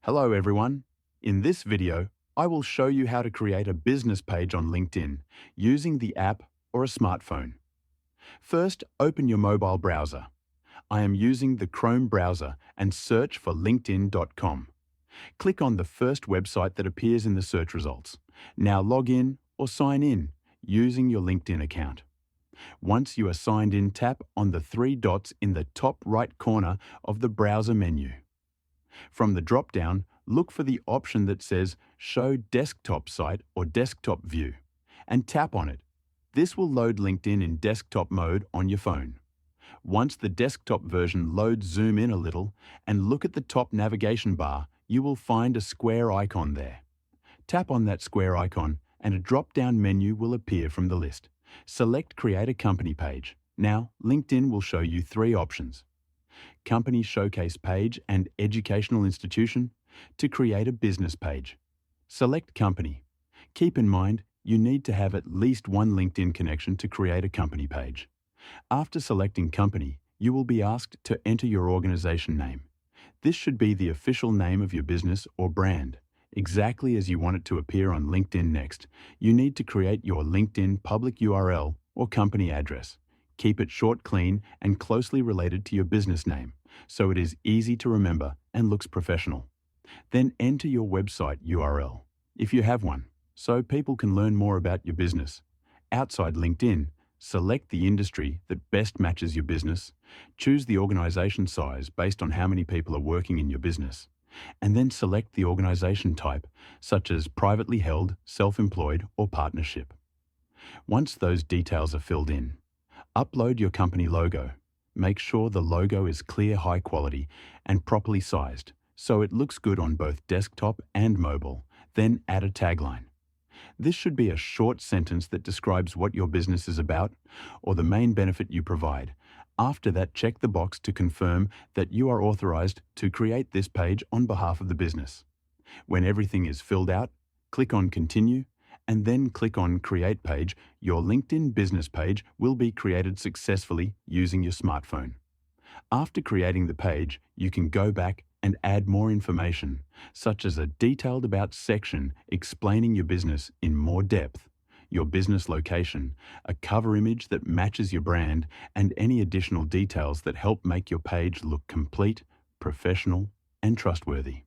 Hello everyone. In this video, I will show you how to create a business page on LinkedIn using the app or a smartphone. First, open your mobile browser. I am using the Chrome browser and search for linkedin.com. Click on the first website that appears in the search results. Now log in or sign in using your LinkedIn account. Once you are signed in, tap on the three dots in the top right corner of the browser menu. From the drop-down, look for the option that says Show Desktop Site or Desktop View, and tap on it. This will load LinkedIn in desktop mode on your phone. Once the desktop version loads, zoom in a little and look at the top navigation bar. You will find a square icon there. Tap on that square icon and a drop-down menu will appear from the list. Select Create a Company Page. Now, LinkedIn will show you three options: Company Showcase Page and Educational Institution. To create a business page, select Company. Keep in mind, you need to have at least one LinkedIn connection to create a company page. After selecting Company, you will be asked to enter your organization name. This should be the official name of your business or brand, exactly as you want it to appear on LinkedIn. Next, you need to create your LinkedIn public URL or company address. Keep it short, clean, and closely related to your business name, so it is easy to remember and looks professional. Then enter your website URL, if you have one, so people can learn more about your business. Outside LinkedIn, select the industry that best matches your business. Choose the organization size based on how many people are working in your business, and then select the organization type, such as privately held, self-employed, or partnership. Once those details are filled in, upload your company logo. Make sure the logo is clear, high quality, and properly sized, so it looks good on both desktop and mobile. Then add a tagline. This should be a short sentence that describes what your business is about or the main benefit you provide. After that, check the box to confirm that you are authorized to create this page on behalf of the business. When everything is filled out, click on Continue and then click on Create Page. Your LinkedIn business page will be created successfully using your smartphone. After creating the page, you can go back and add more information, such as a detailed about section explaining your business in more depth, your business location, a cover image that matches your brand, and any additional details that help make your page look complete, professional, and trustworthy.